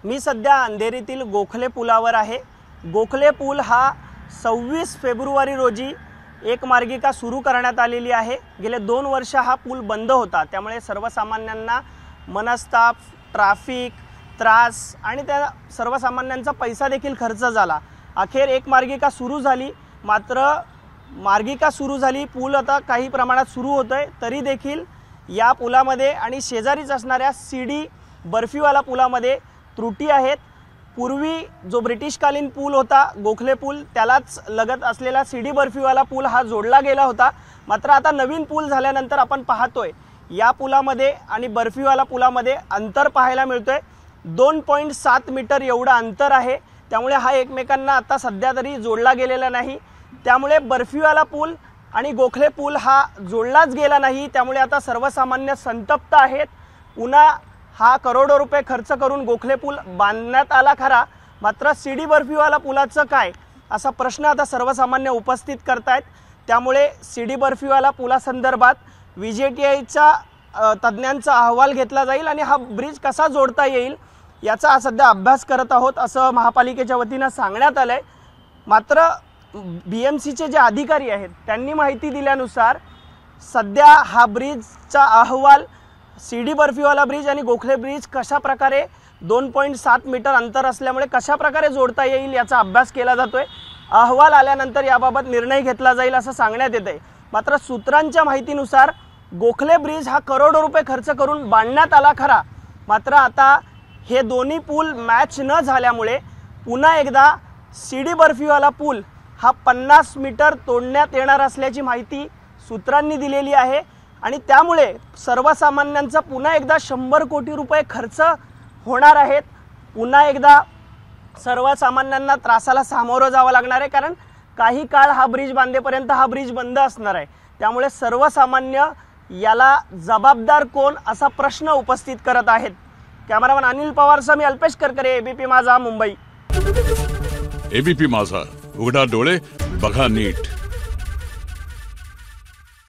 मी सध्या अंधेरीतील गोखले पुलावर आहे। गोखले पूल हा 26 फेब्रुवारी रोजी एक मार्गिका सुरू करण्यात आलेली आहे। गेले 2 वर्ष हा पूल बंद होता, त्यामुळे सर्वसामान्यांना मनस्ताप, ट्रॅफिक त्रास आणि त्या सर्वसामान्यांचा पैसा देखील खर्च झाला। अखेर एक मार्गिका सुरू झाली, मात्र मार्गिका सुरू झाली, पूल आता काही प्रमाणात सुरू होतोय, तरी देखील या पुलामध्ये आणि शेजारीच असणाऱ्या सीडी बर्फीवाला पुलामध्ये त्रुटी आहेत। पूर्वी जो ब्रिटिशकालीन पूल होता गोखले पूल, त्यालाच लगत असलेला सीडी बर्फीवाला पूल हा जोडला गेला होता। मात्र आता नवीन पूल झाल्यानंतर आपण पाहतोय या पुलामध्ये आणि बर्फीवाला पुलामध्ये अंतर पाहायला मिळतोय। 2.7 मीटर एवढं अंतर आहे, त्यामुळे हा एकमेकांना आता सध्या तरी जोडला गेलेला नाही। त्यामुळे बर्फीवाला पूल आणि गोखले पूल हा जोडलाच गेला नाही, त्यामुळे आता सर्वसामान्य संतप्त आहेत। पुन्हा हा करोडो रुपये खर्च करून गोखले पूल बांधण्यात आला खरा, मात्र सीडी बर्फीवाला पुलाचं काय असा प्रश्न आता सर्वसामान्य उपस्थित करतायत। त्यामुळे सीडी बर्फीवाला पुलासंदर्भात VJTIच्या तज्ञांचा अहवाल घेतला जाईल आणि हा ब्रिज कसा जोडता येईल याचा सध्या अभ्यास करत आहोत असं महापालिकेच्या वतीने सांगण्यात आलंय। मात्र BMCचे जे अधिकारी आहेत त्यांनी माहिती दिल्यानुसार सध्या हा ब्रिजचा अहवाल सीडी बर्फीवाला ब्रिज आणि गोखले ब्रिज कशा प्रकारे 2.7 मीटर अंतर असल्यामुळे कशा प्रकारे जोडता येईल याचा अभ्यास केला जातोय। अहवाल आल्यानंतर याबाबत निर्णय घेतला जाईल असं सांगण्यात येतंय। मात्र सूत्रांच्या माहितीनुसार गोखले ब्रिज हा करोडो रुपये खर्च करून बांधण्यात आला खरा, मात्र आता हे दोन्ही पूल मॅच न झाल्यामुळे पुन्हा एकदा सीडी बर्फीवाला पूल हा 50 मीटर तोडण्यात येणार असल्याची माहिती सूत्रांनी दिलेली आहे आणि त्यामुळे सर्वसामान्यांचा पुन्हा एकदा 100 कोटी रुपये खर्च होणार आहेत। पुन्हा एकदा सर्वसामान्यांना त्रासाला सामोरं जावं लागणार आहे, कारण काही काळ हा ब्रिज बांधेपर्यंत हा ब्रिज बंद असणार आहे। त्यामुळे सर्वसामान्य याला जबाबदार कोण असा प्रश्न उपस्थित करत आहेत। कॅमेरामन अनिल पवारसह मी अल्पेश करकरे, ABP माझा, मुंबई। ABP माझा, उघडा डोळे बघा नीट।